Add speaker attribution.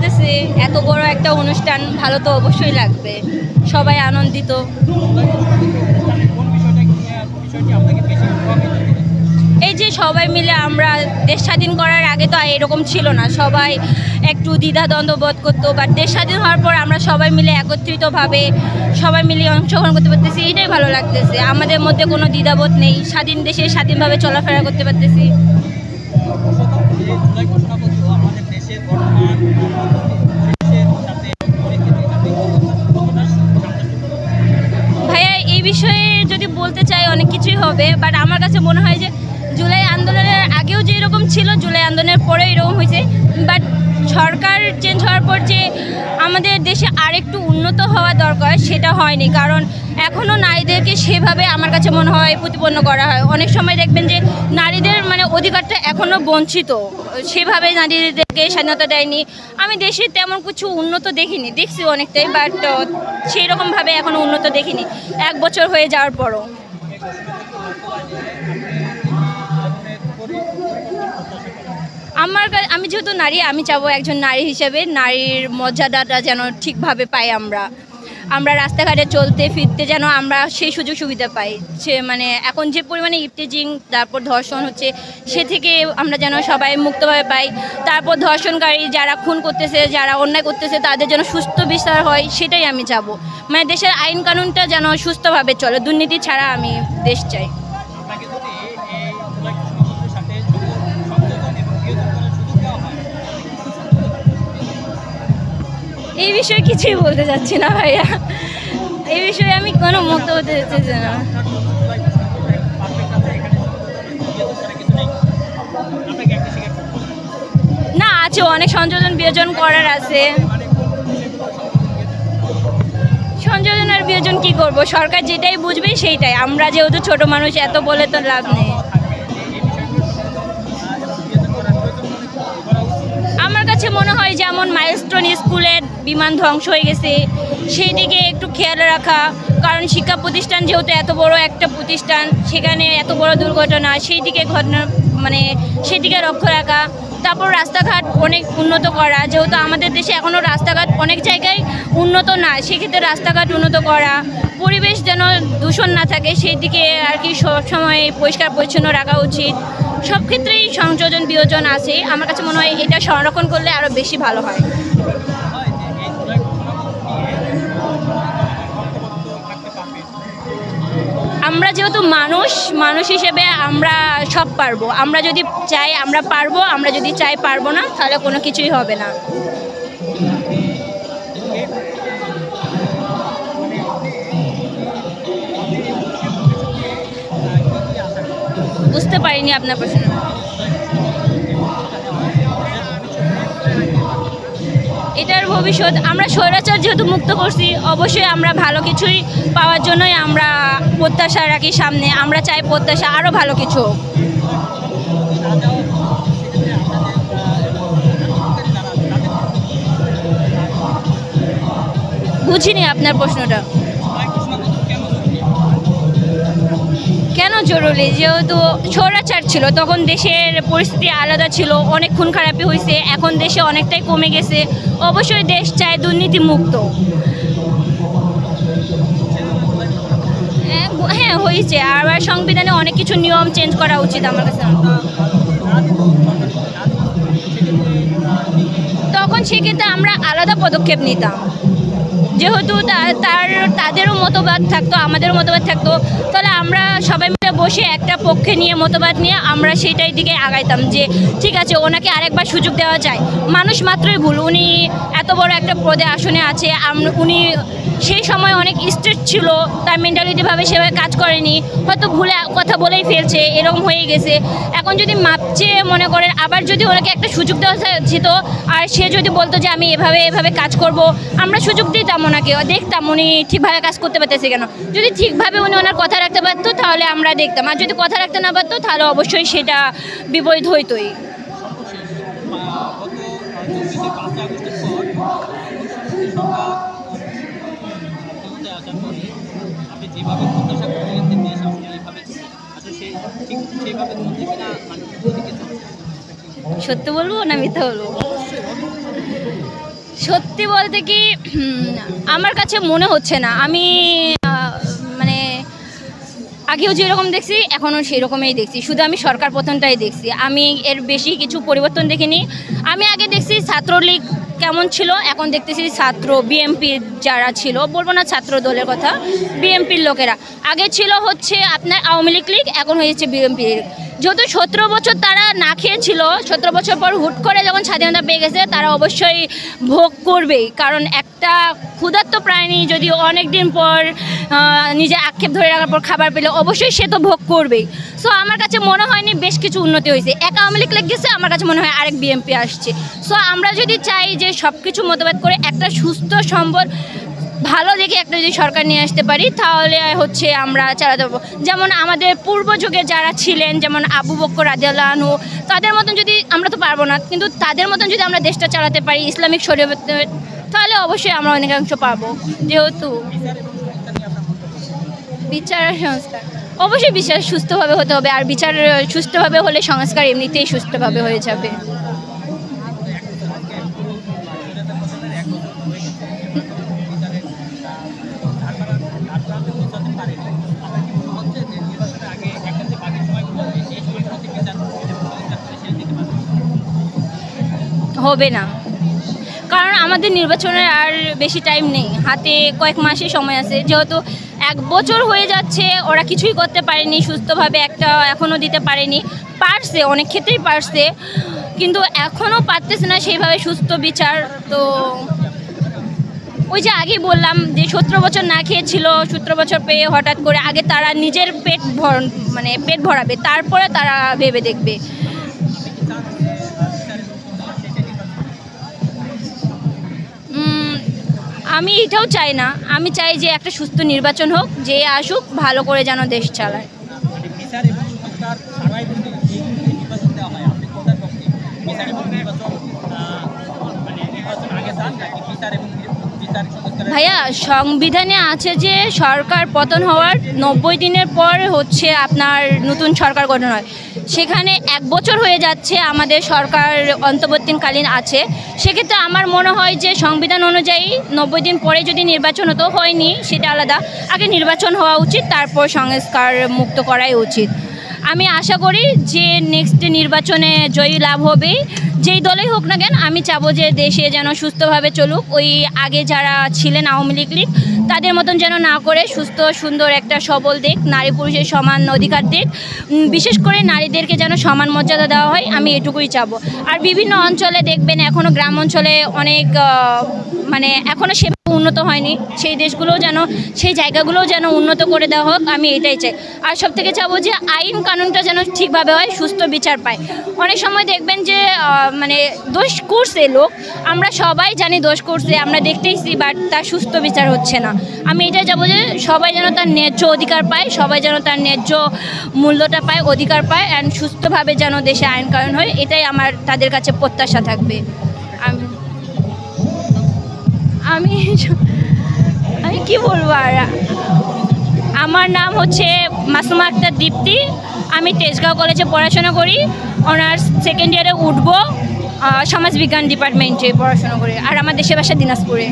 Speaker 1: লাগতেছে, এত বড় একটা অনুষ্ঠান, ভালো তো অবশ্যই লাগবে, সবাই আনন্দিত। এই যে সবাই মিলে আমরা দেশ স্বাধীন করার আগে তো এরকম ছিল না, সবাই একটু দ্বিধাদ্বন্দ্ব বোধ করতো, বাট দেশ স্বাধীন হওয়ার পর আমরা সবাই মিলে একত্রিতভাবে সবাই মিলে অংশগ্রহণ করতে পারতেছি, এটাই ভালো লাগতেছে। আমাদের মধ্যে কোনো দ্বিধাবোধ নেই, স্বাধীন দেশে স্বাধীনভাবে চলাফেরা করতে পারতেছি। ভাইয়া এই বিষয়ে যদি বলতে চাই অনেক কিছুই হবে, বাট আমার কাছে মনে হয় যে জুলাই আন্দোলনের আগেও যে এরকম ছিল, জুলাই আন্দোলনের পরেও এরকম হয়েছে, বাট সরকার চেঞ্জ হওয়ার পর যে আমাদের দেশে আরেকটু উন্নত হওয়া দরকার সেটা হয়নি, কারণ এখনও নারীদেরকে সেভাবে আমার কাছে মনে হয় প্রতিপন্ন করা হয়। অনেক সময় দেখবেন যে নারীদের মানে অধিকারটা এখনও বঞ্চিত, সেভাবে নারীদেরকে স্বাধীনতা দেয়নি। আমি দেশে তেমন কিছু উন্নত দেখিনি, দেখছি অনেকটাই, বাট সেই রকমভাবে এখনও উন্নত দেখিনি 1 বছর হয়ে যাওয়ার পরও। আমি যেহেতু নারী, আমি চাবো একজন নারী হিসেবে নারীর মর্যাদাটা যেন ঠিকভাবে পাই। আমরা রাস্তাঘাটে চলতে ফিরতে যেন আমরা সেই সুযোগ সুবিধা পাই। সে মানে এখন যে পরিমাণে ইফটিজিং, তারপর ধর্ষণ হচ্ছে, সে থেকে আমরা যেন সবাই মুক্তভাবে পাই। তারপর ধর্ষণকারী যারা খুন করতেছে, যারা অন্যায় করতেছে, তাদের যেন সুস্থ বিচার হয়, সেটাই আমি চাবো। মানে দেশের আইন কানুনটা যেন সুস্থভাবে চলে, দুর্নীতি ছাড়া আমি দেশ চাই। এই বিষয়ে কিছুই বলতে চাচ্ছি না ভাইয়া, এই বিষয়ে আমি কোনো মন্তব্য দিতে চাচ্ছি না। না, আছে অনেক সংযোজন বিয়োজন করার আছে। সংযোজন আর বিয়োজন কি করব, সরকার যেটাই বুঝবে সেইটাই। আমরা যেহেতু ছোট মানুষ, এত বলে তো লাভ নেই। আমার কাছে মনে হয় যেমন মাইলস্টোন স্কুলের বিমান ধ্বংস হয়ে গেছে, সেই দিকে একটু খেয়াল রাখা, কারণ শিক্ষা প্রতিষ্ঠান যেহেতু এত বড় একটা প্রতিষ্ঠান, সেখানে এত বড় দুর্ঘটনা, সেই দিকে ঘটনা মানে সেই দিকে লক্ষ্য রাখা। তারপর রাস্তাঘাট অনেক উন্নত করা, যেহেতু আমাদের দেশে এখনও রাস্তাঘাট অনেক জায়গায় উন্নত না, সেক্ষেত্রে রাস্তাঘাট উন্নত করা। পরিবেশ যেন দূষণ না থাকে, সেই দিকে আর কি সবসময় পরিষ্কার পরিচ্ছন্ন রাখা উচিত। সব ক্ষেত্রেই সংযোজন বিয়োজন আছে, আমার কাছে মনে হয় এটা সংরক্ষণ করলে আরও বেশি ভালো হয়। আমরা যেহেতু মানুষ হিসেবে আমরা সব পারবো, আমরা যদি চাই আমরা পারবো, আমরা যদি চাই পারবো না, তাহলে কোনো কিছুই হবে না। বুঝতে পারিনি আপনার প্রশ্ন। এটার ভবিষ্যৎ আমরা স্বৈরাচার যেহেতু মুক্ত করছি, অবশ্যই আমরা ভালো কিছুই পাওয়ার জন্যই আমরা প্রত্যাশা রাখি সামনে। আমরা চাই প্রত্যাশা আরও ভালো কিছু হোক। বুঝিনি আপনার প্রশ্নটা। কেন জরুরি? যেহেতু স্বৈরাচার ছিল তখন দেশের পরিস্থিতি আলাদা ছিল, অনেক খুন খারাপি হয়েছে, এখন দেশে অনেকটাই কমে গেছে। অবশ্যই দেশ চায় দুর্নীতি মুক্ত। হ্যাঁ হয়েছে, আবার সংবিধানে অনেক কিছু নিয়ম চেঞ্জ করা উচিত আমার কাছে। তখন সেক্ষেত্রে আমরা আলাদা পদক্ষেপ নিতাম, যেহেতু তাদেরও মতবাদ থাকতো, আমাদেরও মতবাদ থাকতো, তাহলে আমরা সবাই মিলে বসে একটা পক্ষে নিয়ে মতবাদ নিয়ে আমরা সেইটাই দিকে আগাইতাম যে ঠিক আছে, ওনাকে আরেকবার সুযোগ দেওয়া যায়। মানুষ মাত্রই ভুল, উনি এত বড় একটা পদে আসনে আছে, উনি সেই সময় অনেক স্ট্রেট ছিল, তার মেন্টালিটিভাবে সেভাবে কাজ করেনি, হয়তো ভুলে কথা বলেই ফেলছে, এরকম হয়ে গেছে। এখন যদি মাপছে মনে করেন, আবার যদি ওনাকে একটা সুযোগ দেওয়া যেত, আর সে যদি বলতো যে আমি এভাবে কাজ করব, আমরা সুযোগ দিতাম ওনাকে, দেখতাম উনি ঠিকভাবে কাজ করতে পারতেছে কেন। যদি ঠিকভাবে উনি ওনার কথা রাখতে পারতো তাহলে আমরা দেখতাম, আর যদি কথা রাখতে না পারতো তাহলে অবশ্যই সেটা বিপরীত হইতোই। সত্য বলবো না মিথ্যা বলবো? সত্যি বলতে কি আমার কাছে মনে হচ্ছে না। আমি মানে আগেও যেরকম দেখছি এখনও সেই রকমই দেখছি, শুধু আমি সরকার পতনটাই দেখছি, আমি এর বেশি কিছু পরিবর্তন দেখিনি। আমি আগে দেখছি ছাত্রলীগ কেমন ছিল, এখন দেখতেছি ছাত্র বিএমপির যারা ছিল, বলবো না ছাত্র দলের কথা, বিএমপির লোকেরা আগে ছিল হচ্ছে আপনার আওয়ামী লীগ, এখন হয়েছে বিএমপি। যেহেতু 17 বছর তারা না খেয়েছিল, 17 বছর পর হুট করে যখন স্বাধীনতা পেয়ে গেছে তারা অবশ্যই ভোগ করবেই, কারণ একটা ক্ষুধার্ত প্রাণী যদি অনেক দিন পর নিজে আক্ষেপ ধরে রাখার পর খাবার পেলে অবশ্যই সে তো ভোগ করবেই। সো আমার কাছে মনে হয়নি বেশ কিছু উন্নতি হয়েছে। এক আওয়ামী লীগ গেছে, আমার কাছে মনে হয় আরেক বিএমপি আসছে। সো আমরা যদি চাই যে সব কিছু মতভেদ করে একটা সুস্থ সম্বল ভালো দেখে একটা যদি সরকার নিয়ে আসতে পারি তাহলে হচ্ছে আমরা চালাতে পারবো। যেমন আমাদের পূর্ব যুগে যারা ছিলেন, যেমন আবু বকর রাদিয়াল্লাহু আনহু, তাদের মতন যদি আমরা তো পারবো না, কিন্তু তাদের মতন যদি আমরা দেশটা চালাতে পারি ইসলামিক শরীয়ত, তাহলে অবশ্যই আমরা অনেকাংশ পাবো। যেহেতু বিচার সংস্কার অবশ্যই বিচার সুস্থভাবে হতে হবে, আর বিচার সুস্থভাবে হলে সংস্কার এমনিতেই সুস্থভাবে হয়ে যাবে। হবে না, কারণ আমাদের নির্বাচনের আর বেশি টাইম নেই, হাতে কয়েক মাসই সময় আছে। যেহেতু 1 বছর হয়ে যাচ্ছে, ওরা কিছুই করতে পারেনি সুস্থভাবে, একটা এখনও দিতে পারেনি, পারছে অনেক ক্ষেত্রেই পারছে, কিন্তু এখনও পারতেছে না সেইভাবে সুস্থ বিচার। তো ওই যে আগেই বললাম যে 17 বছর না খেয়েছিল, 17 বছর পেয়ে হঠাৎ করে আগে তারা নিজের পেট ভরাবে, তারপরে তারা ভেবে দেখবে। আমি এটাও চাই না, আমি চাই যে একটা সুস্থ নির্বাচন হোক, যে আসুক ভালো করে যেন দেশ চালায়। ভাইয়া সংবিধানে আছে যে সরকার পতন হওয়ার 90 দিনের পর হচ্ছে আপনার নতুন সরকার গঠন হয়। সেখানে 1 বছর হয়ে যাচ্ছে আমাদের সরকার অন্তর্বর্তীকালীন আছে। সেক্ষেত্রে আমার মনে হয় যে সংবিধান অনুযায়ী 90 দিন পরে যদি নির্বাচন হতো, হয়নি সেটা আলাদা, আগে নির্বাচন হওয়া উচিত, তারপর সংস্কার মুক্ত করাই উচিত। আমি আশা করি যে নেক্সট নির্বাচনে জয়ী লাভ হবে, যেই দলেই হোক না কেন। আমি চাবো যে দেশে যেন সুস্থভাবে চলুক, ওই আগে যারা ছিলেন আওয়ামী লীগ তাদের মতন যেন না করে সুস্থ সুন্দর একটা সবল দিক, নারী পুরুষের সমান অধিকার দিক, বিশেষ করে নারীদেরকে যেন সমান মর্যাদা দেওয়া হয়, আমি এটুকুই চাবো। আর বিভিন্ন অঞ্চলে দেখবেন এখনও গ্রাম অঞ্চলে অনেক এখনও সেভাবে উন্নত হয়নি, সেই দেশগুলোও যেন, সেই জায়গাগুলোও যেন উন্নত করে দেওয়া হোক, আমি এটাই চাই। আর সব থেকে চাবো যে আইন কানুনটা যেন ঠিকভাবে হয়, সুস্থ বিচার পায়। অনেক সময় দেখবেন যে দোষ করছে লোক, আমরা সবাই জানি দোষ করছে, আমরা দেখতেইছি, বাট তার সুস্থ বিচার হচ্ছে না। আমি এটাই চাবো যে সবাই যেন তার ন্যায্য অধিকার পায়, সবাই যেন তার ন্যায্য মূল্যটা পায়, অধিকার পায়, অ্যান্ড সুস্থভাবে যেন দেশে আইন কানুন হয়, এটাই আমার তাদের কাছে প্রত্যাশা থাকবে। আমি আমি কি বলবো আর, আমার নাম হচ্ছে মাসুমা আক্তার দীপ্তি, আমি তেজগাঁও কলেজে পড়াশোনা করি, অনার্স সেকেন্ড ইয়ারে উঠবো, সমাজবিজ্ঞান ডিপার্টমেন্টে পড়াশোনা করি, আর আমার দেশের বাসা দিনাজপুরে।